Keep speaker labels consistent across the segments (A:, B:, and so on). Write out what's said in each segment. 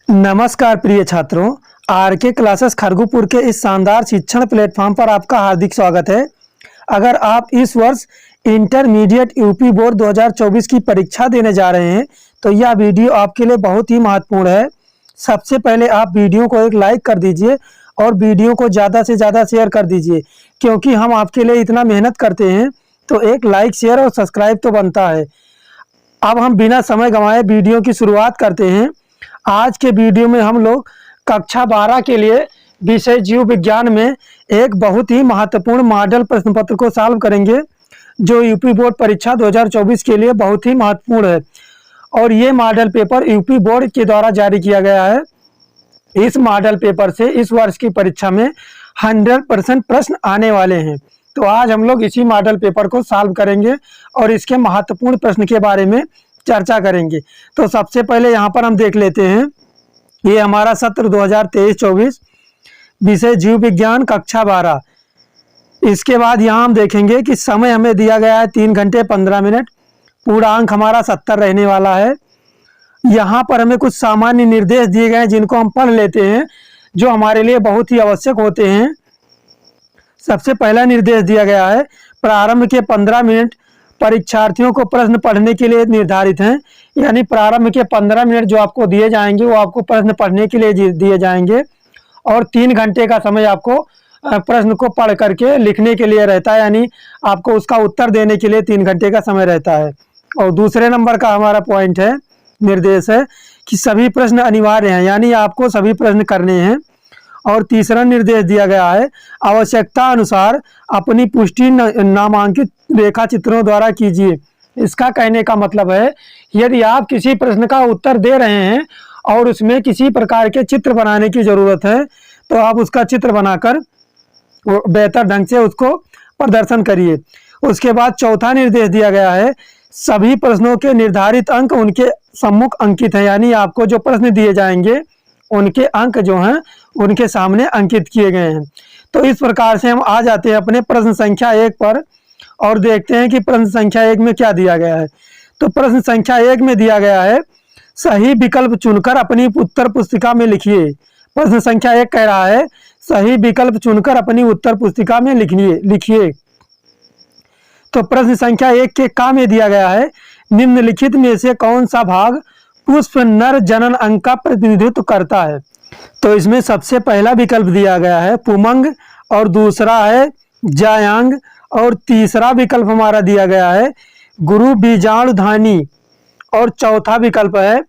A: नमस्कार प्रिय छात्रों, आर के क्लासेस खरगोपुर के इस शानदार शिक्षण प्लेटफॉर्म पर आपका हार्दिक स्वागत है। अगर आप इस वर्ष इंटरमीडिएट यूपी बोर्ड 2024 की परीक्षा देने जा रहे हैं तो यह वीडियो आपके लिए बहुत ही महत्वपूर्ण है। सबसे पहले आप वीडियो को एक लाइक कर दीजिए और वीडियो को ज़्यादा से ज़्यादा शेयर कर दीजिए, क्योंकि हम आपके लिए इतना मेहनत करते हैं तो एक लाइक, शेयर और सब्सक्राइब तो बनता है। अब हम बिना समय गंवाए वीडियो की शुरुआत करते हैं। आज के वीडियो में हम लोग कक्षा 12 के लिए विषय जीव विज्ञान में एक बहुत ही महत्वपूर्ण मॉडल प्रश्न पत्र को सॉल्व करेंगे, जो यूपी बोर्ड परीक्षा 2024 के लिए बहुत ही महत्वपूर्ण है। और ये मॉडल पेपर यूपी बोर्ड के द्वारा जारी किया गया है। इस मॉडल पेपर से इस वर्ष की परीक्षा में 100% प्रश्न आने वाले हैं। तो आज हम लोग इसी मॉडल पेपर को सॉल्व करेंगे और इसके महत्वपूर्ण प्रश्न के बारे में चर्चा करेंगे। तो सबसे पहले यहाँ पर हम देख लेते हैं, ये हमारा सत्र 2023-24 विषय जीव विज्ञान कक्षा 12। इसके बाद यहाँ हम देखेंगे कि समय हमें दिया गया है 3 घंटे 15 मिनट। पूर्णांक हमारा 70 रहने वाला है। यहाँ पर हमें कुछ सामान्य निर्देश दिए गए हैं जिनको हम पढ़ लेते हैं, जो हमारे लिए बहुत ही आवश्यक होते हैं। सबसे पहला निर्देश दिया गया है, प्रारंभ के 15 मिनट परीक्षार्थियों को प्रश्न पढ़ने के लिए निर्धारित हैं। यानी प्रारंभ के 15 मिनट जो आपको दिए जाएंगे वो आपको प्रश्न पढ़ने के लिए दिए जाएंगे और 3 घंटे का समय आपको प्रश्न को पढ़ करके लिखने के लिए रहता है। यानी आपको उसका उत्तर देने के लिए 3 घंटे का समय रहता है। और दूसरे नंबर का हमारा पॉइंट है, निर्देश है कि सभी प्रश्न अनिवार्य हैं, यानी आपको सभी प्रश्न करने हैं। और तीसरा निर्देश दिया गया है, आवश्यकता अनुसार अपनी पुष्टि नामांकित रेखा चित्रों द्वारा कीजिए। इसका कहने का मतलब है, यदि आप किसी प्रश्न का उत्तर दे रहे हैं और उसमें किसी प्रकार के चित्र बनाने की जरूरत है तो आप उसका चित्र बनाकर बेहतर ढंग से उसको प्रदर्शन करिए। उसके बाद चौथा निर्देश दिया गया है, सभी प्रश्नों के निर्धारित अंक उनके सम्मुख अंकित है। यानी आपको जो प्रश्न दिए जाएंगे उनके अंक जो हैं उनके सामने अंकित किए गए हैं। तो इस प्रकार से हम आ जाते हैं अपने प्रश्न संख्या 1 पर और देखते हैं कि प्रश्न संख्या 1 में क्या दिया गया है। तो प्रश्न संख्या 1 में दिया गया है, सही विकल्प चुनकर अपनी उत्तर पुस्तिका में लिखिए। प्रश्न संख्या 1 कह रहा है, सही विकल्प चुनकर अपनी उत्तर पुस्तिका में लिखिए। तो प्रश्न संख्या 1 के का में दिया गया है, निम्नलिखित में से कौन सा भाग पुष्प नर जनन अंग का प्रतिनिधित्व करता है। तो इसमें सबसे पहला विकल्प दिया गया है पुमंग, और दूसरा है जायांग, और तीसरा विकल्प हमारा दिया गया है गुरु बीजाणुधानी, और चौथा विकल्प है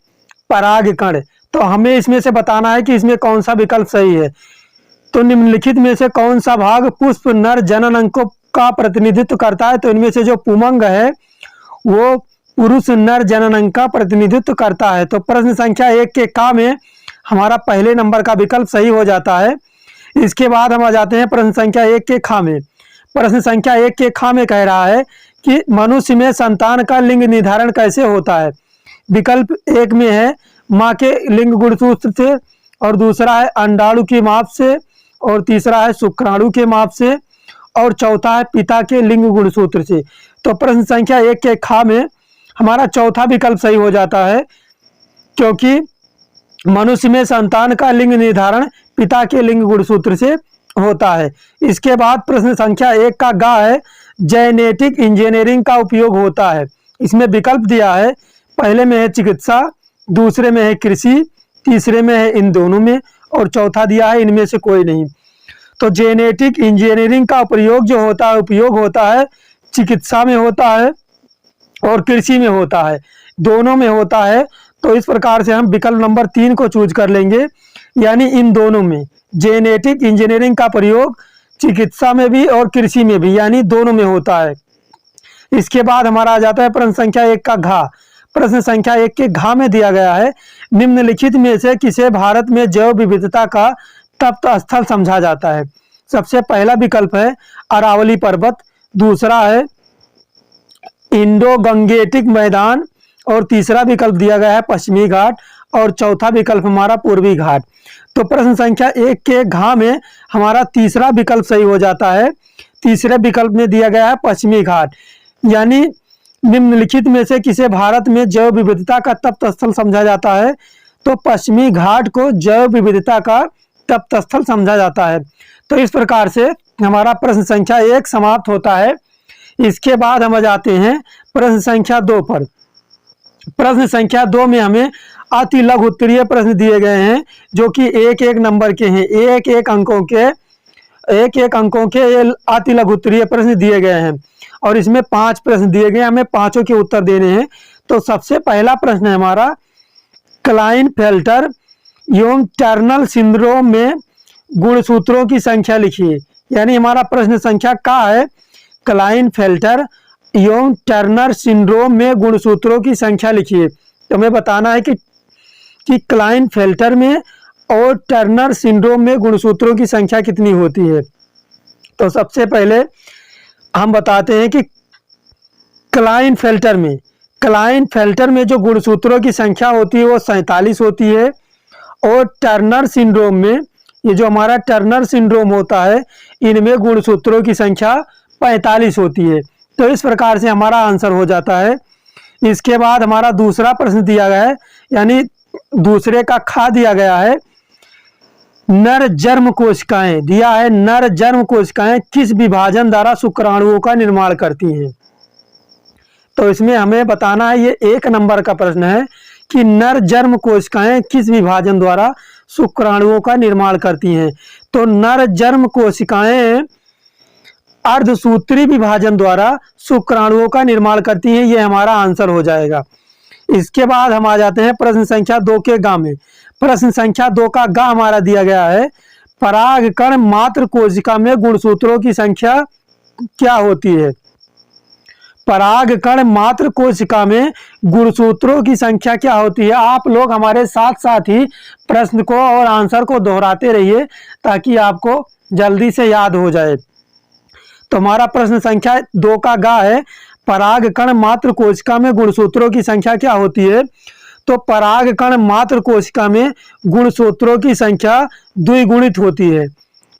A: परागकण। तो हमें इसमें से बताना है कि इसमें कौन सा विकल्प सही है। तो निम्नलिखित में से कौन सा भाग पुष्प नर जनन अंग का प्रतिनिधित्व करता है। तो इनमें से जो पुमंग है वो पुरुष नर जनन अंग का प्रतिनिधित्व करता है। तो प्रश्न संख्या 1 के का में हमारा पहले नंबर का विकल्प सही हो जाता है। इसके बाद हम आ जाते हैं प्रश्न संख्या 1 के खा में। प्रश्न संख्या 1 के खा में कह रहा है कि मनुष्य में संतान का लिंग निर्धारण कैसे होता है। विकल्प 1 में है माँ के लिंग गुणसूत्र से, और दूसरा है अंडाणु के माप से, और तीसरा है शुक्राणु के माप से, और चौथा है पिता के लिंग गुणसूत्र से। तो प्रश्न संख्या 1 के खा में हमारा चौथा विकल्प सही हो जाता है, क्योंकि मनुष्य में संतान का लिंग निर्धारण पिता के लिंग गुणसूत्र से होता है। इसके बाद प्रश्न संख्या 1 का गा है, जेनेटिक इंजीनियरिंग का उपयोग होता है। इसमें विकल्प दिया है, पहले में है चिकित्सा, दूसरे में है कृषि, तीसरे में है इन दोनों में, और चौथा दिया है इनमें से कोई नहीं। तो जेनेटिक इंजीनियरिंग का उपयोग जो होता है चिकित्सा में होता है और कृषि में होता है, दोनों में होता है। तो इस प्रकार से हम विकल्प नंबर 3 को चूज कर लेंगे, यानी इन दोनों में जेनेटिक इंजीनियरिंग का प्रयोग चिकित्सा में भी और कृषि में भी, यानी दोनों में होता है। इसके बाद हमारा आ जाता है प्रश्न संख्या 1 का घा। प्रश्न संख्या 1 के घा में दिया गया है, निम्नलिखित में से किसे भारत में जैव विविधता का तप्त स्थल समझा जाता है। सबसे पहला विकल्प है अरावली पर्वत, दूसरा है इंडो गंगेटिक मैदान, और तीसरा विकल्प दिया गया है पश्चिमी घाट, और चौथा विकल्प हमारा पूर्वी घाट। तो प्रश्न संख्या 1 के घा में हमारा तीसरा विकल्प सही हो जाता है। तीसरे विकल्प में दिया गया है पश्चिमी घाट, यानी निम्नलिखित में से किसे भारत में जैव विविधता का तप्त स्थल समझा जाता है। तो पश्चिमी घाट को जैव विविधता का तप्तस्थल समझा जाता है। तो इस प्रकार से हमारा प्रश्न संख्या 1 समाप्त होता है। इसके बाद हम आ जाते हैं प्रश्न संख्या 2 पर। प्रश्न संख्या 2 में हमें अति लघु उत्तरीय प्रश्न दिए गए हैं, जो कि एक एक नंबर के हैं, एक एक अंकों के ये अति लघु उत्तरीय प्रश्न दिए गए हैं और इसमें 5 प्रश्न दिए गए, हमें पांचों के उत्तर देने हैं। तो सबसे पहला प्रश्न है हमारा, क्लाइनफेल्टर एवं टर्नर सिंड्रोम में गुणसूत्रों की संख्या लिखिए। यानी हमारा प्रश्न संख्या का है, क्लाइनफेल्टर एवं टर्नर सिंड्रोम में गुणसूत्रों की संख्या लिखिए। तो हमें बताना है कि क्लाइनफेल्टर में और टर्नर सिंड्रोम में गुणसूत्रों की संख्या कितनी होती है। तो सबसे पहले हम बताते हैं कि क्लाइनफेल्टर में जो गुणसूत्रों की संख्या होती है वो 47 होती है, और टर्नर सिंड्रोम में, ये जो हमारा टर्नर सिंड्रोम होता है, इनमें गुणसूत्रों की संख्या 45 होती है। तो इस प्रकार से हमारा आंसर हो जाता है। इसके बाद हमारा दूसरा प्रश्न दिया गया है, यानी दूसरे का खा दिया गया है, नर जर्म कोशिकाएं दिया है। नर जर्म कोशिकाएं किस विभाजन द्वारा शुक्राणुओं का निर्माण करती हैं। तो इसमें हमें बताना है, ये 1 नंबर का प्रश्न है कि नर जर्म कोशिकाएं किस विभाजन द्वारा शुक्राणुओं का निर्माण करती हैं। तो नर जर्म कोशिकाएं अर्धसूत्री विभाजन द्वारा शुक्राणुओं का निर्माण करती हैं, ये हमारा आंसर हो जाएगा। इसके बाद हम आ जाते हैं प्रश्न संख्या 2 के गा में। प्रश्न संख्या 2 का गा हमारा दिया गया है, परागकण मात्र कोशिका में गुणसूत्रों की संख्या क्या होती है। परागकण मात्र कोशिका में गुणसूत्रों की संख्या क्या होती है। आप लोग हमारे साथ साथ ही प्रश्न को और आंसर को दोहराते रहिए ताकि आपको जल्दी से याद हो जाए। तो हमारा प्रश्न संख्या 2 का गा है, परागकण मात्र कोशिका में गुणसूत्रों की संख्या क्या होती है। तो परागकण मात्र कोशिका में गुणसूत्रों की संख्या द्विगुणित होती है।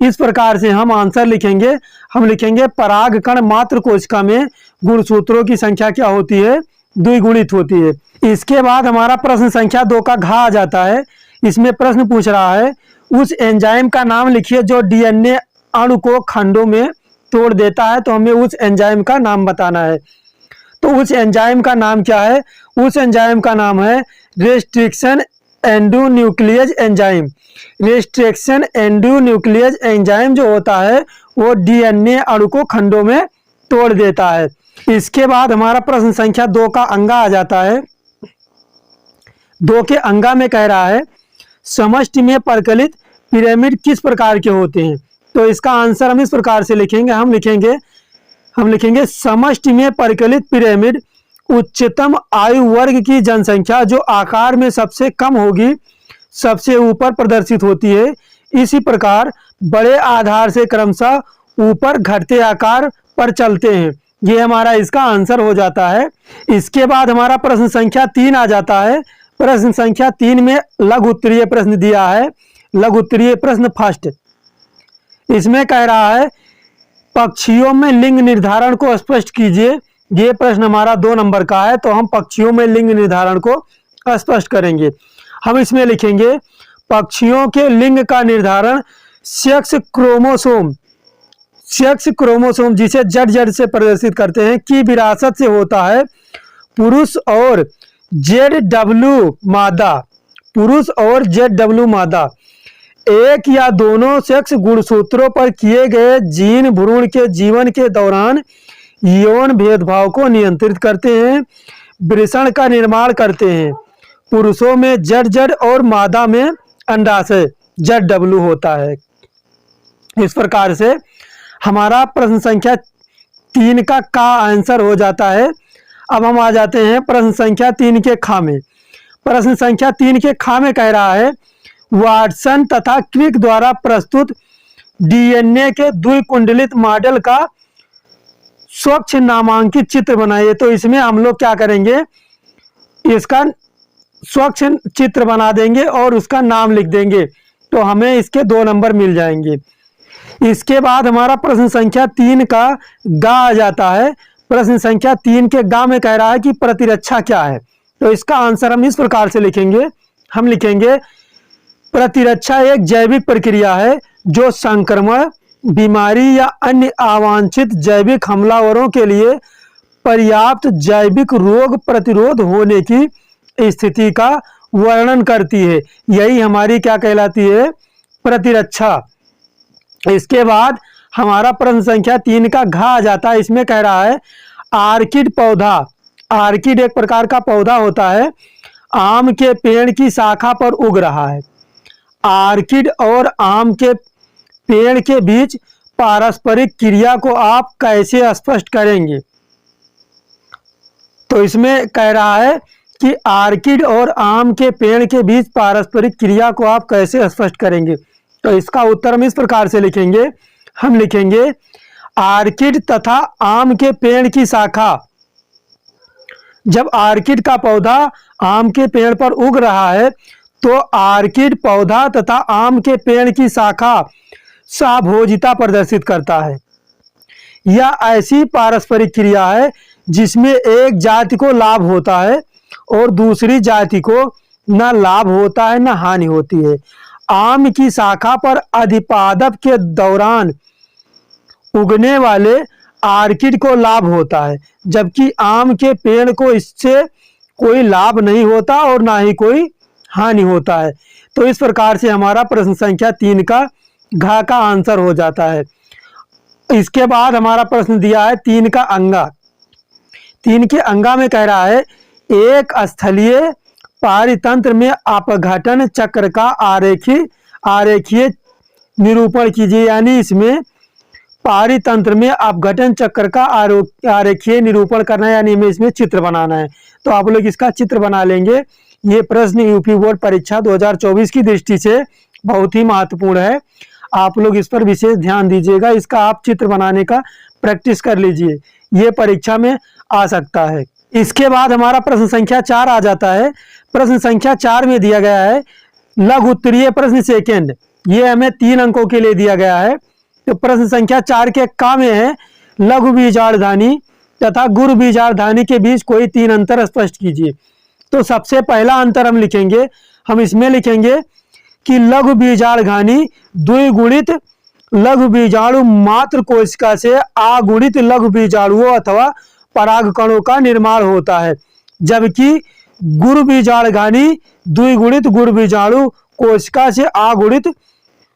A: इस प्रकार से हम आंसर लिखेंगे, हम लिखेंगे परागकण मात्र कोशिका में गुणसूत्रों की संख्या क्या होती है, द्विगुणित होती है। इसके बाद हमारा प्रश्न संख्या 2 का घा आ जाता है। इसमें प्रश्न पूछ रहा है, उस एंजाइम का नाम लिखिए जो डीएनए अणु को खंडों में तोड़ देता है। तो हमें उस एंजाइम का नाम बताना है। तो उस एंजाइम का नाम क्या है, उस एंजाइम का नाम है रेस्ट्रिक्शन एंडोन्यूक्लियेज एंजाइम। रेस्ट्रिक्शन एंडोन्यूक्लियेज एंजाइम जो होता है वो डीएनए अणु को खंडों में तोड़ देता है। इसके बाद हमारा प्रश्न संख्या 2 का अंगा आ जाता है। 2 के अंगा में कह रहा है, समष्टि में परिकलित पिरामिड किस प्रकार के होते हैं। तो इसका आंसर हम इस प्रकार से लिखेंगे, हम लिखेंगे समष्टि में परिकलित पिरामिड उच्चतम आयु वर्ग की जनसंख्या जो आकार में सबसे कम होगी सबसे ऊपर प्रदर्शित होती है। इसी प्रकार बड़े आधार से क्रमशः ऊपर घटते आकार पर चलते हैं। ये हमारा इसका आंसर हो जाता है। इसके बाद हमारा प्रश्न संख्या 3 आ जाता है। प्रश्न संख्या 3 में लघु उत्तरीय प्रश्न दिया है। लघु उत्तरीय प्रश्न फर्स्ट, इसमें कह रहा है पक्षियों में लिंग निर्धारण को स्पष्ट कीजिए। ये प्रश्न हमारा 2 नंबर का है, तो हम पक्षियों में लिंग निर्धारण को स्पष्ट करेंगे। हम इसमें लिखेंगे पक्षियों के लिंग का निर्धारण सेक्स क्रोमोसोम जिसे जड़ से प्रदर्शित करते हैं की विरासत से होता है। पुरुष और जेड डब्ल्यू मादा एक या दोनों सेक्स गुणसूत्रों पर किए गए जीन भ्रूण के जीवन के दौरान यौन भेदभाव को नियंत्रित करते हैं, वृषण का निर्माण करते हैं। पुरुषों में जेड और मादा में अंडाशय जेड होता है। इस प्रकार से हमारा प्रश्न संख्या 3 का आंसर हो जाता है। अब हम आ जाते हैं प्रश्न संख्या 3 के खा में। प्रश्न संख्या 3 के खा में कह रहा है वाटसन तथा क्रिक द्वारा प्रस्तुत डीएनए के द्विकुंडलित मॉडल का स्वच्छ नामांकित चित्र बनाइए। तो इसमें हम लोग क्या करेंगे, इसका स्वच्छ चित्र बना देंगे और उसका नाम लिख देंगे, तो हमें इसके 2 नंबर मिल जाएंगे। इसके बाद हमारा प्रश्न संख्या 3 का गा आ जाता है। प्रश्न संख्या 3 के गा में कह रहा है कि प्रतिरक्षा क्या है। तो इसका आंसर हम इस प्रकार से लिखेंगे, हम लिखेंगे प्रतिरक्षा एक जैविक प्रक्रिया है जो संक्रमण, बीमारी या अन्य अवांछित जैविक हमलावरों के लिए पर्याप्त जैविक रोग प्रतिरोध होने की स्थिति का वर्णन करती है। यही हमारी क्या कहलाती है? प्रतिरक्षा। इसके बाद हमारा प्रश्न संख्या 3 का घ आ जाता है। इसमें कह रहा है आर्किड पौधा। आर्किड एक प्रकार का पौधा होता है, आम के पेड़ की शाखा पर उग रहा है। आर्किड और आम के पेड़ के बीच पारस्परिक क्रिया को आप कैसे स्पष्ट करेंगे? तो इसमें कह रहा है कि आर्किड और आम के पेड़ के बीच पारस्परिक क्रिया को आप कैसे स्पष्ट करेंगे? तो इसका उत्तर हम इस प्रकार से लिखेंगे। हम लिखेंगे आर्किड तथा आम के पेड़ की शाखा। जब आर्किड का पौधा आम के पेड़ पर उग रहा है तो आर्किड पौधा तथा आम के पेड़ की शाखा सहभोजिता प्रदर्शित करता है। यह ऐसी पारस्परिक क्रिया है जिसमें एक जाति को लाभ होता है और दूसरी जाति को न लाभ होता है न हानि होती है। आम की शाखा पर अधिपादप के दौरान उगने वाले आर्किड को लाभ होता है, जबकि आम के पेड़ को इससे कोई लाभ नहीं होता और ना ही कोई हानि होता है। तो इस प्रकार से हमारा प्रश्न संख्या 3 का घ का आंसर हो जाता है। इसके बाद हमारा प्रश्न दिया है 3 का अंगा। 3 के अंगा में कह रहा है एक स्थलीय पारितंत्र में अपघटन चक्र का आरेखीय निरूपण कीजिए। यानी इसमें पारितंत्र में अपघटन चक्र का आरेखीय निरूपण करना है, यानी हमें इसमें चित्र बनाना है। तो आप लोग इसका चित्र बना लेंगे। ये प्रश्न यूपी बोर्ड परीक्षा 2024 की दृष्टि से बहुत ही महत्वपूर्ण है। आप लोग इस पर विशेष ध्यान दीजिएगा। इसका आप चित्र बनाने का प्रैक्टिस कर लीजिए, ये परीक्षा में आ सकता है। इसके बाद हमारा प्रश्न संख्या 4 आ जाता है। प्रश्न संख्या 4 में दिया गया है लघु उत्तरीय प्रश्न सेकेंड। ये हमें 3 अंकों के लिए दिया गया है। तो प्रश्न संख्या 4 के क में है लघु बीजार्धानी तथा गुरु बीजार्धानी के बीच कोई 3 अंतर स्पष्ट कीजिए। तो सबसे पहला अंतर हम लिखेंगे, हम इसमें लिखेंगे कि लघु बीजार्धानी द्विगुणित लघु बीजाणु मात्र कोशिका से अगुणित लघु बीजाणुओं अथवा परागकणों का निर्माण होता है, जबकि गुरु बीजार्धानी द्विगुणित गुरु बीजाणु कोशिका से अगुणित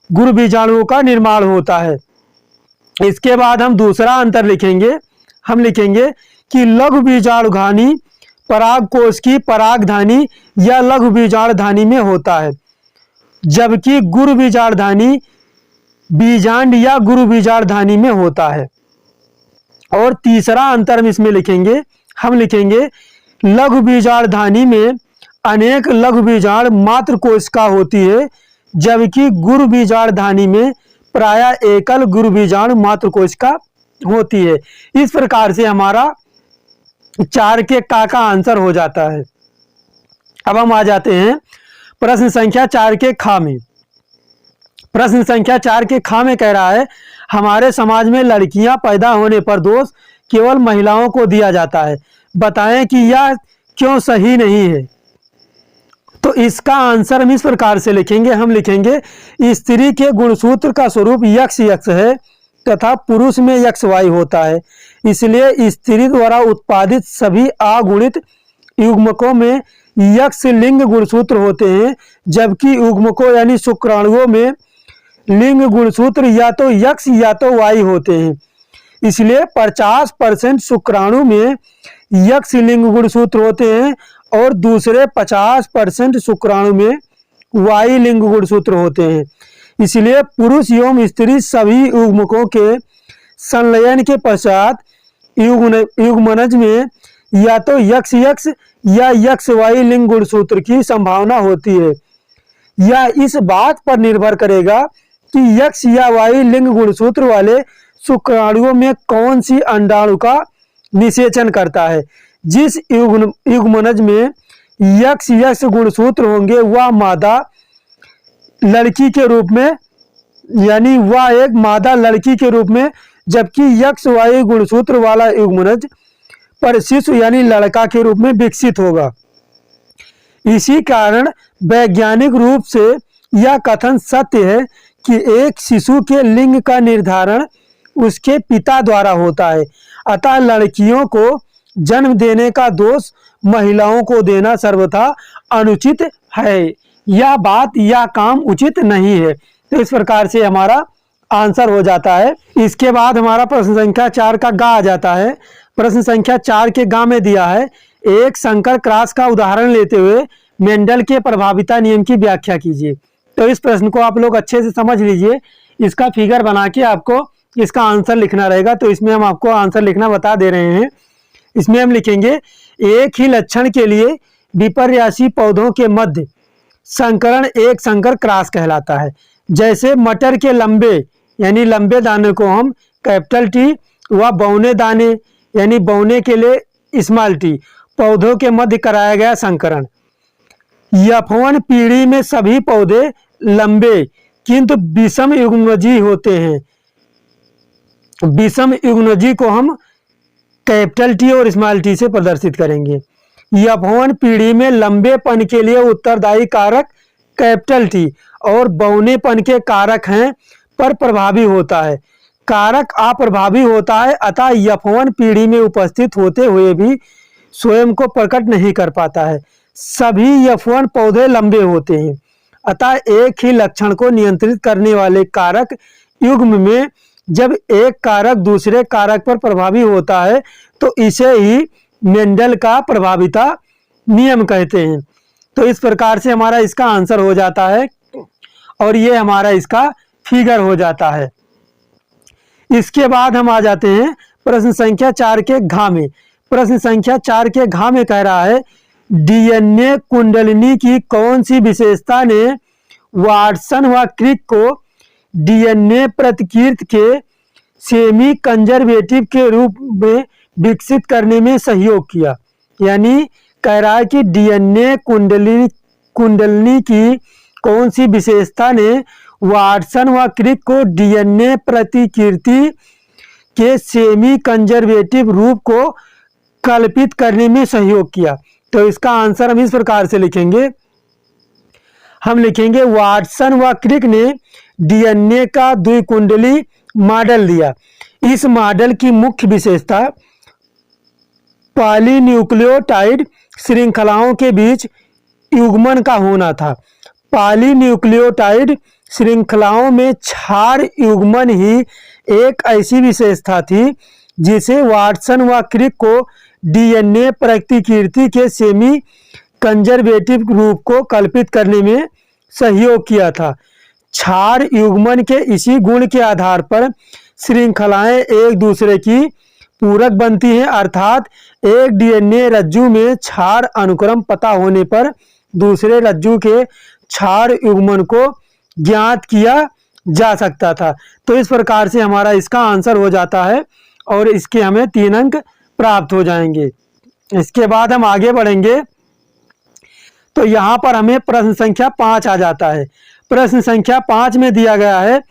A: गुरु बीजाणुओं का निर्माण होता है। इसके बाद हम दूसरा अंतर लिखेंगे। हम लिखेंगे कि लघु बीजाणुधानी पराग कोश की परागधानी या लघु बीजाणुधानी में होता है, जबकि गुरु बीजाणुधानी बीजांड या गुरु बीजाणुधानी में होता है। और तीसरा अंतर हम इसमें लिखेंगे। हम लिखेंगे लघु बीजाणुधानी में अनेक लघु बीजाणु मात्र कोशिका होती है, जबकि गुरु बीजाणुधानी में प्रायः एकल गुरु बीजाणु मात्र कोशिका होती है। इस प्रकार से हमारा 4 के का आंसर हो जाता है। अब हम आ जाते हैं प्रश्न संख्या 4 के ख में। प्रश्न संख्या 4 के ख में कह रहा है हमारे समाज में लड़कियां पैदा होने पर दोष केवल महिलाओं को दिया जाता है, बताएं कि यह क्यों सही नहीं है। तो इसका आंसर हम इस प्रकार से लिखेंगे। हम लिखेंगे स्त्री के गुणसूत्र का स्वरूप यक्ष यक्ष है तथा पुरुष में यक्ष वाई होता है, इसलिए स्त्री द्वारा उत्पादित सभी अगुणित युग्मकों में यक्ष लिंग गुणसूत्र होते हैं, जबकि युग्मकों यानी शुक्राणुओं में लिंग गुणसूत्र या तो यक्ष या तो वाई होते हैं। इसलिए 50% शुक्राणु में यक्ष लिंग गुणसूत्र होते हैं और दूसरे 50% शुक्राणु में वाई लिंग गुणसूत्र होते हैं। इसलिए पुरुष एवं स्त्री सभी युग्मकों के संलयन के पश्चात युग्मनज में या तो यक्ष यक्ष या यक्ष वाई लिंग गुणसूत्र की संभावना होती है। यह इस बात पर निर्भर करेगा कि यक्ष या वाई लिंग गुणसूत्र वाले शुक्राणुओं में कौन सी अंडाणु का निषेचन करता है। जिस युग्मनज में यक्ष यक्ष गुणसूत्र होंगे वह मादा लड़की के रूप में, यानी वह एक मादा लड़की के रूप में, जबकि यक्ष वाई गुणसूत्र वाला युग्मनज पर शिशु यानी लड़का के रूप में विकसित होगा। इसी कारण वैज्ञानिक रूप से यह कथन सत्य है कि एक शिशु के लिंग का निर्धारण उसके पिता द्वारा होता है, अतः लड़कियों को जन्म देने का दोष महिलाओं को देना सर्वथा अनुचित है। यह बात, यह काम उचित नहीं है। तो इस प्रकार से हमारा आंसर हो जाता है। इसके बाद हमारा प्रश्न संख्या 4 का गा आ जाता है। प्रश्न संख्या 4 के गा में दिया है, एक संकर क्रॉस का उदाहरण लेते हुए मेंडल के प्रभाविता नियम की व्याख्या कीजिए। तो इस प्रश्न को आप लोग अच्छे से समझ लीजिए। इसका फिगर बना के आपको इसका आंसर लिखना रहेगा। तो इसमें हम आपको आंसर लिखना बता दे रहे हैं। इसमें हम लिखेंगे, एक ही लक्षण के लिए विपर्यासी पौधों के मध्य संकरण एक संकर क्रॉस कहलाता है। जैसे मटर के लंबे यानी लंबे दाने को हम कैपिटल टी व बौने दाने यानी बौने के लिए स्मॉल टी पौधों के मध्य कराया गया संकरण। यौवन पीढ़ी में सभी पौधे लंबे किंतु विषम युग्मजी होते हैं। विषम युग्मजी को हम कैपिटल टी और स्मॉल टी से प्रदर्शित करेंगे। यौवन पीढ़ी में लंबेपन के लिए उत्तरदायी कारक कैपिटल टी और बौनेपन के कारक हैं पर प्रभावी होता है। कारक अप्रभावी होता है, अतः यौवन पीढ़ी में उपस्थित होते हुए भी स्वयं को प्रकट नहीं कर पाता है। सभी यौवन पौधे लंबे होते हैं, अतः एक ही लक्षण को नियंत्रित करने वाले कारक युग्म में जब एक कारक दूसरे कारक पर प्रभावी होता है तो इसे ही मेंडल का प्रभाविता नियम कहते हैं। तो इस प्रकार से हमारा इसका आंसर हो जाता है और ये हमारा इसका फिगर हो जाता है। इसके बाद हम आ जाते हैं प्रश्न संख्या 4 के घ में। प्रश्न संख्या 4 के घ में कह रहा है, डीएनए कुंडलिनी की कौन सी विशेषता ने वाटसन व क्रिक को डीएनए प्रतिकृति के सेमी कंजर्वेटिव के रूप में विकसित करने में सहयोग किया। यानी कह रहा है कि डीएनए कुंडलिनी की कौन सी विशेषता ने वाटसन व क्रिक को डीएनए प्रतिकृति के सेमी कंजर्वेटिव रूप को कल्पित करने में सहयोग किया। तो इसका आंसर हम इस प्रकार से लिखेंगे। हम लिखेंगे, वाटसन व क्रिक ने डीएनए का द्विकुंडली मॉडल दिया। इस मॉडल की मुख्य विशेषता पॉलीन्यूक्लियोटाइड श्रृंखलाओं के बीच युग्मन का होना था। पॉलीन्यूक्लियोटाइड श्रृंखलाओं में क्षार युग्मन ही एक ऐसी विशेषता थी जिसे वाटसन व क्रिक को डीएनए प्रतिकृति के सेमी कंजर्वेटिव रूप को कल्पित करने में सहयोग किया था। क्षार युग्मन के इसी गुण के आधार पर श्रृंखलाएं एक दूसरे की पूरक बनती हैं, अर्थात एक डीएनए रज्जु में क्षार अनुक्रम पता होने पर दूसरे रज्जु के क्षार युग्मन को ज्ञात किया जा सकता था। तो इस प्रकार से हमारा इसका आंसर हो जाता है और इसके हमें 3 अंक प्राप्त हो जाएंगे। इसके बाद हम आगे बढ़ेंगे तो यहाँ पर हमें प्रश्न संख्या 5 आ जाता है। प्रश्न संख्या 5 में दिया गया है,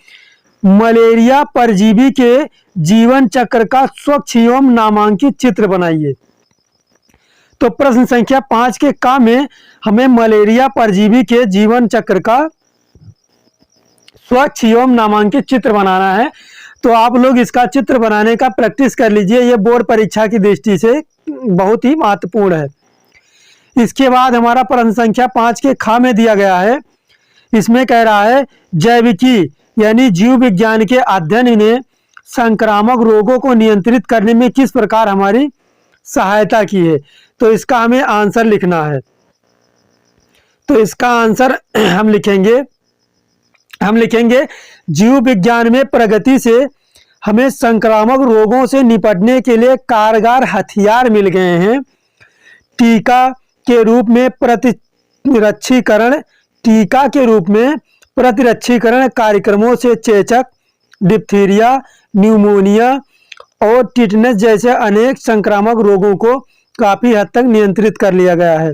A: मलेरिया परजीवी के जीवन चक्र का स्वच्छ एवं नामांकित चित्र बनाइए। तो प्रश्न संख्या 5 के का में हमें मलेरिया परजीवी के जीवन चक्र का स्वच्छ एवं नामांकित चित्र बनाना है। तो आप लोग इसका चित्र बनाने का प्रैक्टिस कर लीजिए, ये बोर्ड परीक्षा की दृष्टि से बहुत ही महत्वपूर्ण है। इसके बाद हमारा प्रश्न संख्या 5 के खा में दिया गया है। इसमें कह रहा है, जैविकी यानी जीव विज्ञान के अध्ययन ने संक्रामक रोगों को नियंत्रित करने में किस प्रकार हमारी सहायता की है। तो इसका हमें आंसर लिखना है। तो इसका आंसर हम लिखेंगे जीव विज्ञान में प्रगति से हमें संक्रामक रोगों से निपटने के लिए कारगर हथियार मिल गए हैं। टीका के रूप में प्रतिरक्षीकरण कार्यक्रमों से चेचक, डिप्थीरिया, न्यूमोनिया और टिटनेस जैसे अनेक संक्रामक रोगों को काफी हद तक नियंत्रित कर लिया गया है।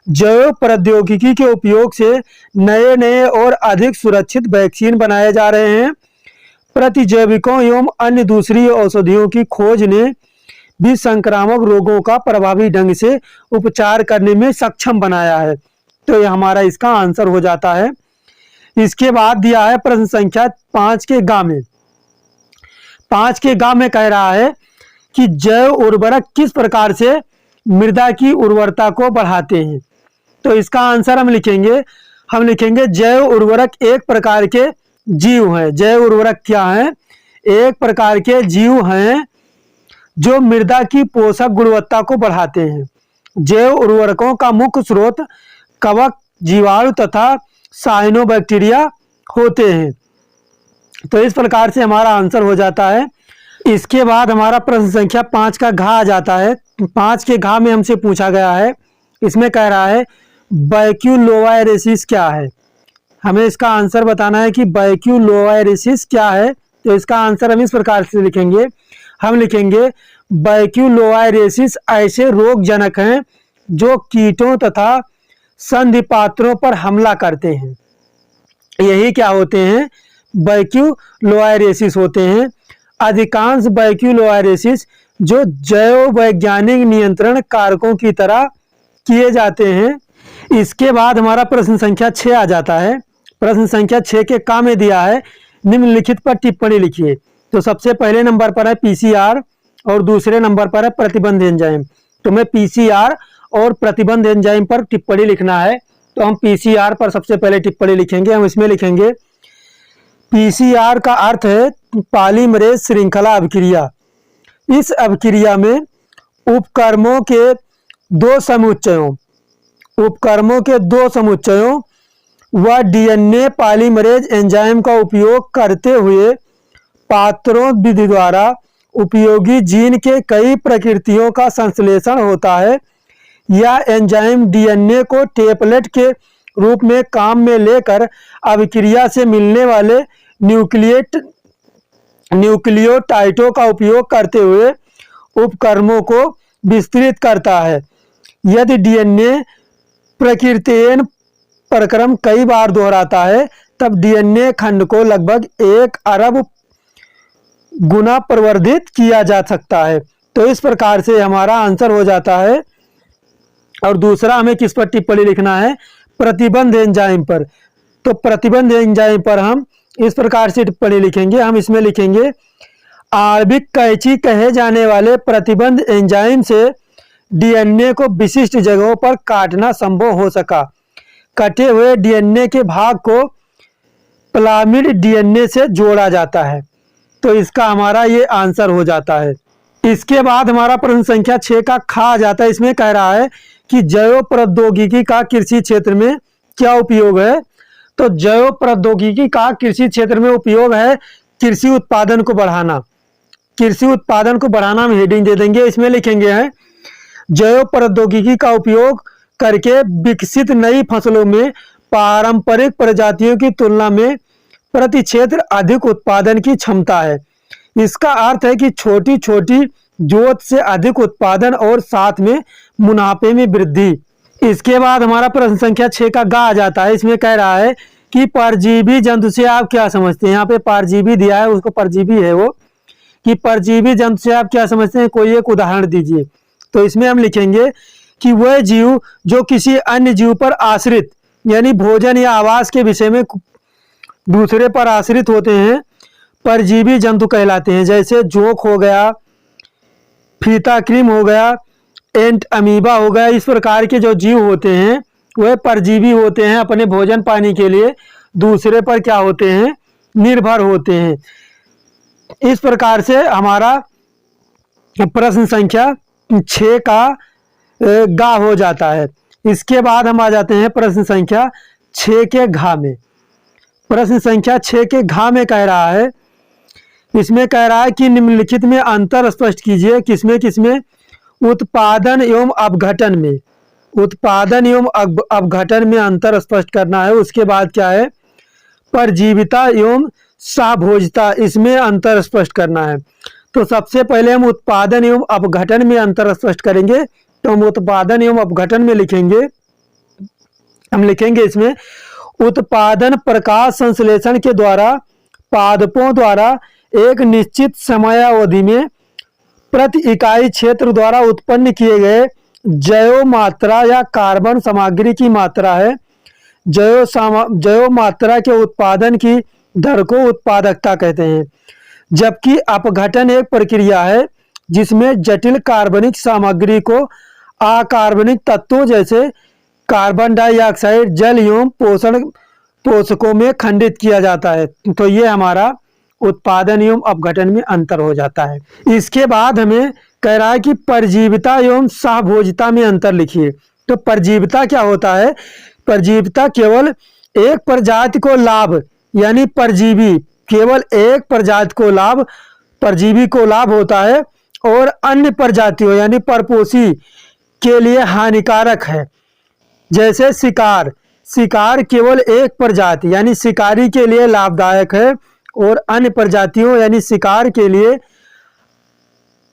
A: जैव प्रौद्योगिकी के उपयोग से नए नए और अधिक सुरक्षित वैक्सीन बनाए जा रहे हैं। प्रतिजैविकों एवं अन्य दूसरी औषधियों की खोज ने भी संक्रामक रोगों का प्रभावी ढंग से उपचार करने में सक्षम बनाया है। तो ये हमारा इसका आंसर हो जाता है। इसके बाद दिया है प्रश्न संख्या 5 के ग में। 5 के ग में कह रहा है कि जैव उर्वरक किस प्रकार से मृदा की उर्वरता को बढ़ाते हैं। तो इसका आंसर हम लिखेंगे जैव उर्वरक एक प्रकार के जीव हैं। जैव उर्वरक क्या है? एक प्रकार के जीव हैं जो मृदा की पोषक गुणवत्ता को बढ़ाते हैं। जैव उर्वरकों का मुख्य स्रोत कवक, जीवाणु तथा साइनोबैक्टीरिया होते हैं। तो इस प्रकार से हमारा आंसर हो जाता है। इसके बाद हमारा प्रश्न संख्या 5 का घ आ जाता है। 5 के घ में हमसे पूछा गया है, इसमें कह रहा है बैक्यूलोवायरेसिस क्या है। हमें इसका आंसर बताना है कि बैक्यूलोवायरेसिस क्या है। तो इसका आंसर हम इस प्रकार से लिखेंगे, हम लिखेंगे बैक्यूलोवायरेसिस ऐसे रोगजनक हैं जो कीटों तथा संधिपात्रों पर हमला करते हैं। यही क्या होते हैं? बैक्यूलोवायरेसिस होते हैं। अधिकांश बैक्यूलोवायरेसिस जो जैव वैज्ञानिक नियंत्रण कारकों की तरह किए जाते हैं। इसके बाद हमारा प्रश्न संख्या 6 आ जाता है। प्रश्न संख्या 6 के क में दिया है निम्नलिखित पर टिप्पणी लिखिए। तो सबसे पहले नंबर पर है पीसीआर और दूसरे नंबर पर है प्रतिबंध एंजाइम। तो मैं पीसीआर और प्रतिबंध एंजाइम पर टिप्पणी लिखना है। तो हम पीसीआर पर सबसे पहले टिप्पणी लिखेंगे। हम इसमें लिखेंगे पीसीआर का अर्थ है पॉलीमरेज श्रृंखला अभिक्रिया। इस अभिक्रिया में उपकर्मों के दो समुच्चयों व डीएनए पॉलीमरेज एंजाइम का उपयोग करते हुए पात्रों विधि द्वारा उपयोगी जीन के कई प्रकृतियों का संश्लेषण होता है। यह एंजाइम डीएनए को टेम्पलेट के रूप में काम में लेकर अभिक्रिया से मिलने वाले न्यूक्लियोटाइडों का उपयोग करते हुए उपकर्मों को विस्तृत करता है। यदि डीएनए प्रकृतियन प्रक्रम कई बार दोहराता है तब डीएनए खंड को लगभग 1 अरब गुना प्रवर्धित किया जा सकता है। तो इस प्रकार से हमारा आंसर हो जाता है। और दूसरा हमें किस पर टिप्पणी लिखना है? प्रतिबंध एंजाइम पर। तो प्रतिबंध एंजाइम पर हम इस प्रकार से टिप्पणी लिखेंगे। हम इसमें लिखेंगे आणविक कैंची कहे जाने वाले प्रतिबंध एंजाइम से डीएनए को विशिष्ट जगहों पर काटना संभव हो सका। कटे हुए डीएनए के भाग को प्लामिड डीएनए से जोड़ा जाता है। तो इसका हमारा ये आंसर हो जाता है। इसके बाद हमारा प्रश्न संख्या 6 का ख आ जाता है। इसमें कह रहा है कि जैव प्रौद्योगिकी का कृषि क्षेत्र में क्या उपयोग है। तो जैव प्रौद्योगिकी का कृषि क्षेत्र में उपयोग है कृषि उत्पादन को बढ़ाना। कृषि उत्पादन को बढ़ाना हम हेडिंग दे देंगे। इसमें लिखेंगे हैं जैव प्रौद्योगिकी का उपयोग करके विकसित नई फसलों में पारंपरिक प्रजातियों की तुलना में प्रति क्षेत्र अधिक उत्पादन की क्षमता है। इसका अर्थ है कि छोटी छोटी जोत से अधिक उत्पादन और साथ में मुनाफे में वृद्धि। इसके बाद हमारा प्रश्न संख्या 6 का ग आ जाता है। इसमें कह रहा है कि परजीवी जंतु से आप क्या समझते हैं। यहाँ पे परजीवी दिया है, उसको परजीवी है वो, कि परजीवी जंतु से आप क्या समझते हैं, कोई एक उदाहरण दीजिए। तो इसमें हम लिखेंगे कि वह जीव जो किसी अन्य जीव पर आश्रित यानी भोजन या आवास के विषय में दूसरे पर आश्रित होते हैं, परजीवी जंतु कहलाते हैं। जैसे जोंक हो गया, फीता क्रीम हो गया, एंट अमीबा हो गया। इस प्रकार के जो जीव होते हैं वह परजीवी होते हैं। अपने भोजन पानी के लिए दूसरे पर क्या होते हैं, निर्भर होते हैं। इस प्रकार से हमारा प्रश्न संख्या 6 का गा हो जाता है। इसके बाद हम आ जाते हैं प्रश्न संख्या 6 के घा में। प्रश्न संख्या 6 के घा में कह रहा है, इसमें कह रहा है कि निम्नलिखित में अंतर स्पष्ट कीजिए। किसमें किसमें? उत्पादन एवं अपघटन में। उत्पादन एवं अपघटन में अंतर स्पष्ट करना है। उसके बाद क्या है, परजीविता एवं सहभोजता, इसमें अंतर स्पष्ट करना है। तो सबसे पहले हम उत्पादन एवं अपघटन में अंतर स्पष्ट करेंगे। तो हम उत्पादन एवं अपघटन में लिखेंगे, हम लिखेंगे इसमें उत्पादन प्रकाश संश्लेषण के द्वारा पादपों द्वारा एक निश्चित समयावधि में प्रति इकाई क्षेत्र द्वारा उत्पन्न किए गए जैव मात्रा या कार्बन सामग्री की मात्रा है। जैव मात्रा के उत्पादन की दर को उत्पादकता कहते हैं, जबकि अपघटन एक प्रक्रिया है जिसमें जटिल कार्बनिक सामग्री को अकार्बनिक तत्वों जैसे कार्बन डाइऑक्साइड, जल एवं पोषकों में खंडित किया जाता है। तो ये हमारा उत्पादन एवं अपघटन में अंतर हो जाता है। इसके बाद हमें कह रहा है कि परजीविता एवं सहभोजिता में अंतर लिखिए। तो परजीविता क्या होता है? परजीविता केवल एक प्रजाति को लाभ, यानी परजीवी केवल एक प्रजाति को लाभ, परजीवी को लाभ होता है और अन्य प्रजातियों यानी परपोषी के लिए हानिकारक है। जैसे शिकार, शिकार केवल एक प्रजाति यानी शिकारी के लिए लाभदायक है और अन्य प्रजातियों यानी शिकार के लिए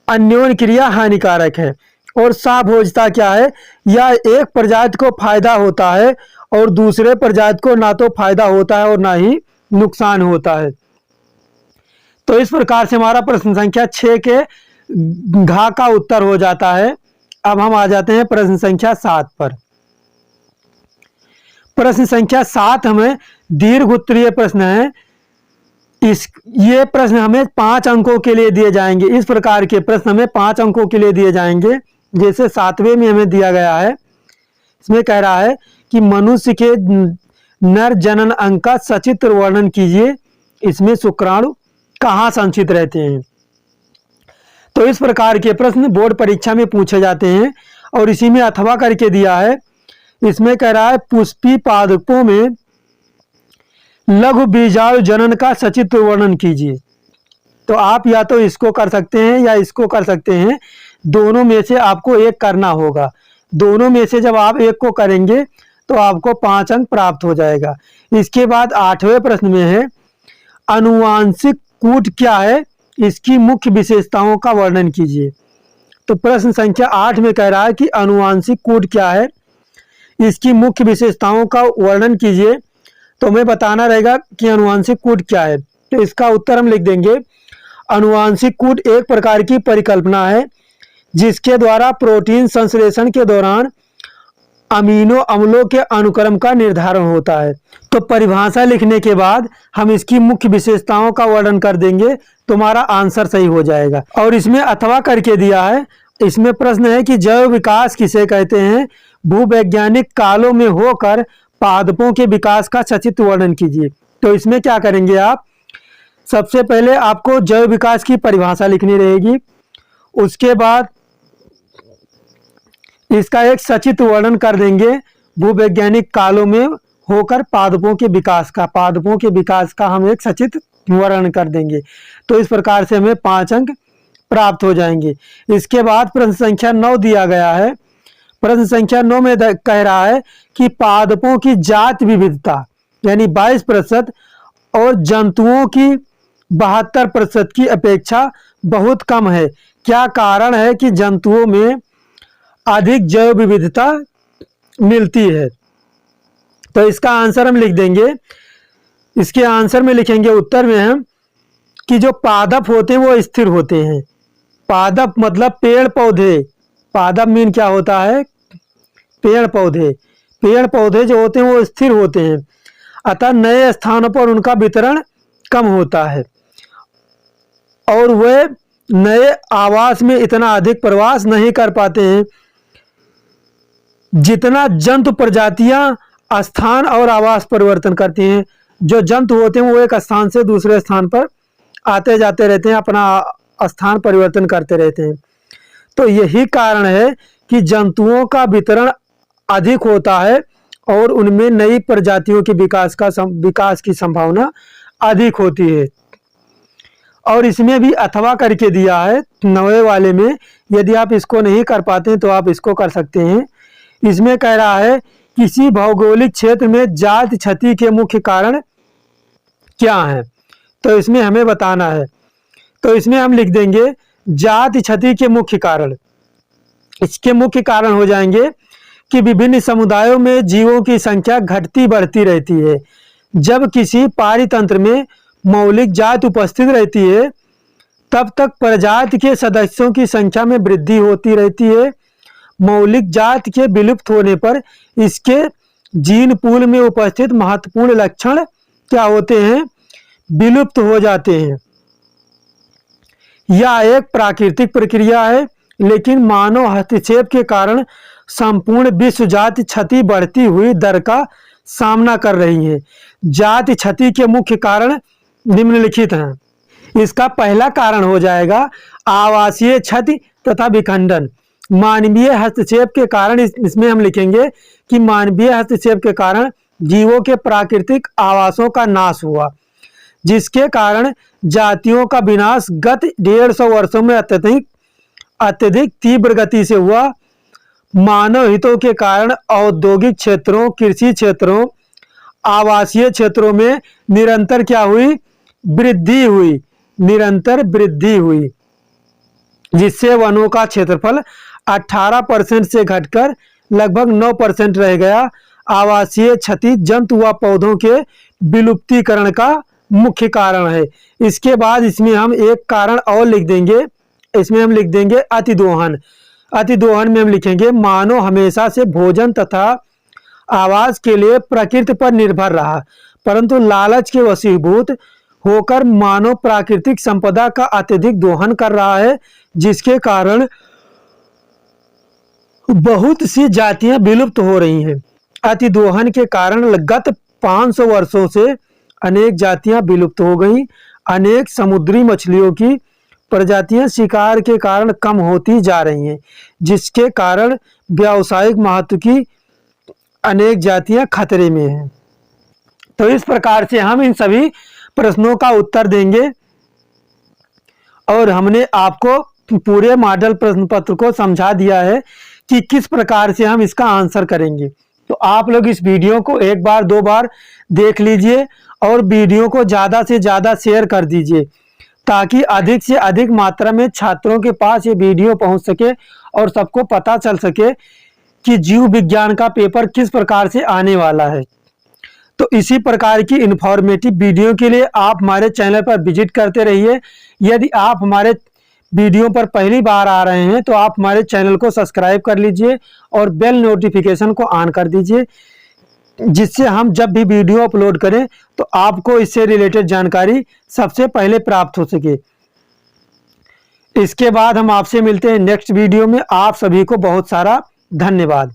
A: अन्योन्य क्रिया हानिकारक है। और सहभोजिता क्या है? यह एक प्रजाति को फायदा होता है और दूसरे प्रजाति को ना तो फायदा होता है और ना ही नुकसान होता है। तो इस प्रकार से हमारा प्रश्न संख्या 6 के घ का उत्तर हो जाता है। अब हम आ जाते हैं प्रश्न संख्या 7 पर। प्रश्न संख्या 7 हमें दीर्घ उत्तरीय प्रश्न है। ये प्रश्न हमें 5 अंकों के लिए दिए जाएंगे। इस प्रकार के प्रश्न हमें 5 अंकों के लिए दिए जाएंगे, जैसे 7वें में हमें दिया गया है। इसमें कह रहा है कि मनुष्य के नर जनन अंग का सचित्र वर्णन कीजिए। इसमें शुक्राणु कहाँ संचित रहते हैं? तो इस प्रकार के प्रश्न बोर्ड परीक्षा में पूछे जाते हैं और इसी में अथवा करके दिया है। इसमें कह रहा है पुष्पी पादपों में लघु बीजाणु जनन का सचित्र वर्णन कीजिए। तो आप या तो इसको कर सकते हैं या इसको कर सकते हैं, दोनों में से आपको एक करना होगा। दोनों में से जब आप एक को करेंगे तो आपको 5 अंक प्राप्त हो जाएगा। इसके बाद 8वें प्रश्न में है आनुवांशिक कूट क्या है, इसकी मुख्य विशेषताओं का वर्णन कीजिए। तो प्रश्न संख्या 8 में कह रहा है कि आनुवांशिक कूट क्या है, इसकी मुख्य विशेषताओं का वर्णन कीजिए। तो हमें बताना रहेगा कि आनुवांशिक कूट क्या है। तो इसका उत्तर हम लिख देंगे, आनुवांशिक कूट एक प्रकार की परिकल्पना है जिसके द्वारा प्रोटीन संश्लेषण के दौरान अमीनो अम्लों के अनुक्रम का निर्धारण होता है। तो परिभाषा लिखने के बाद हम इसकी मुख्य विशेषताओं का वर्णन कर देंगे, तुम्हारा आंसर सही हो जाएगा। और इसमें अथवा करके दिया है। इसमें प्रश्न है कि जैव विकास किसे कहते हैं? भूवैज्ञानिक कालों में होकर पादपों के विकास का सचित्र वर्णन कीजिए। तो इसमें क्या करेंगे आप? सबसे पहले आपको जैव विकास की परिभाषा लिखनी रहेगी, उसके बाद इसका एक सचित्र वर्णन कर देंगे भूवैज्ञानिक कालों में होकर पादपों के विकास का हम एक सचित्र वर्णन कर देंगे। तो इस प्रकार से हमें 5 अंक प्राप्त हो जाएंगे। इसके बाद प्रश्न संख्या 9 दिया गया है। प्रश्न संख्या 9 में कह रहा है कि पादपों की जाति विविधता यानी 22% और जंतुओं की 72% की अपेक्षा बहुत कम है। क्या कारण है कि जंतुओं में अधिक जैव विविधता मिलती है? तो इसका आंसर हम लिख देंगे। इसके आंसर में लिखेंगे उत्तर में हम कि जो पादप होते हैं वो स्थिर होते हैं। पादप मतलब पेड़ पौधे। पादप मीन क्या होता है? पेड़ पौधे। पेड़ पौधे जो होते हैं वो स्थिर होते हैं, अतः नए स्थानों पर उनका वितरण कम होता है और वे नए आवास में इतना अधिक प्रवास नहीं कर पाते हैं जितना जंतु प्रजातियां स्थान और आवास परिवर्तन करती हैं। जो जंतु होते हैं वो एक स्थान से दूसरे स्थान पर आते जाते रहते हैं, अपना स्थान परिवर्तन करते रहते हैं। तो यही कारण है कि जंतुओं का वितरण अधिक होता है और उनमें नई प्रजातियों के विकास की संभावना अधिक होती है। और इसमें भी अथवा करके दिया है 9वें वाले में। यदि आप इसको नहीं कर पाते हैं तो आप इसको कर सकते हैं। इसमें कह रहा है किसी भौगोलिक क्षेत्र में जाति क्षति के मुख्य कारण क्या हैं? तो इसमें हमें बताना है। तो इसमें हम लिख देंगे जाति क्षति के मुख्य कारण। इसके मुख्य कारण हो जाएंगे कि विभिन्न समुदायों में जीवों की संख्या घटती बढ़ती रहती है। जब किसी पारितंत्र में मौलिक जाति उपस्थित रहती है तब तक प्रजाति के सदस्यों की संख्या में वृद्धि होती रहती है। मौलिक जाति के विलुप्त होने पर इसके जीन पूल में उपस्थित महत्वपूर्ण लक्षण क्या होते हैं? विलुप्त हो जाते हैं। यह एक प्राकृतिक प्रक्रिया है, लेकिन मानव हस्तक्षेप के कारण संपूर्ण विश्व जाति क्षति बढ़ती हुई दर का सामना कर रही है। जाति क्षति के मुख्य कारण निम्नलिखित हैं। इसका पहला कारण हो जाएगा आवासीय क्षति तथा विखंडन। मानवीय हस्तक्षेप के कारण इसमें हम लिखेंगे कि मानवीय हस्तक्षेप के कारण जीवों के प्राकृतिक आवासों का नाश हुआ, जिसके कारण जातियों का विनाश गत 150 वर्षों में अत्यधिक तीव्र गति से हुआ। मानव हितों के कारण औद्योगिक क्षेत्रों, कृषि क्षेत्रों, आवासीय क्षेत्रों में निरंतर क्या हुई? वृद्धि हुई, निरंतर वृद्धि हुई, जिससे वनों का क्षेत्रफल 18% से घटकर लगभग 9% रह गया। आवासीय क्षति जंतु व पौधों के विलुप्तीकरण का मुख्य कारण है। इसके बाद इसमें हम एक कारण और लिख देंगे, इसमें हम लिख देंगे अतिदोहन। अतिदोहन में हम लिखेंगे मानव हमेशा से भोजन तथा आवास के लिए प्रकृति पर निर्भर रहा, परंतु लालच के वशीभूत होकर मानव प्राकृतिक संपदा का अत्यधिक दोहन कर रहा है, जिसके कारण बहुत सी जातियां विलुप्त हो रही हैं। अतिदोहन के कारण गत 500 वर्षों से अनेक जातियां विलुप्त हो गई। अनेक समुद्री मछलियों की प्रजातियां शिकार के कारण कम होती जा रही हैं, जिसके कारण व्यावसायिक महत्व की अनेक जातियां खतरे में हैं। तो इस प्रकार से हम इन सभी प्रश्नों का उत्तर देंगे और हमने आपको पूरे मॉडल प्रश्न पत्र को समझा दिया है कि किस प्रकार से हम इसका आंसर करेंगे। तो आप लोग इस वीडियो को एक बार 2 बार देख लीजिए और वीडियो को ज़्यादा से ज़्यादा शेयर कर दीजिए, ताकि अधिक से अधिक मात्रा में छात्रों के पास ये वीडियो पहुंच सके और सबको पता चल सके कि जीव विज्ञान का पेपर किस प्रकार से आने वाला है। तो इसी प्रकार की इंफॉर्मेटिव वीडियो के लिए आप हमारे चैनल पर विजिट करते रहिए। यदि आप हमारे वीडियो पर पहली बार आ रहे हैं तो आप हमारे चैनल को सब्सक्राइब कर लीजिए और बेल नोटिफिकेशन को ऑन कर दीजिए, जिससे हम जब भी वीडियो अपलोड करें तो आपको इससे रिलेटेड जानकारी सबसे पहले प्राप्त हो सके। इसके बाद हम आपसे मिलते हैं नेक्स्ट वीडियो में। आप सभी को बहुत सारा धन्यवाद।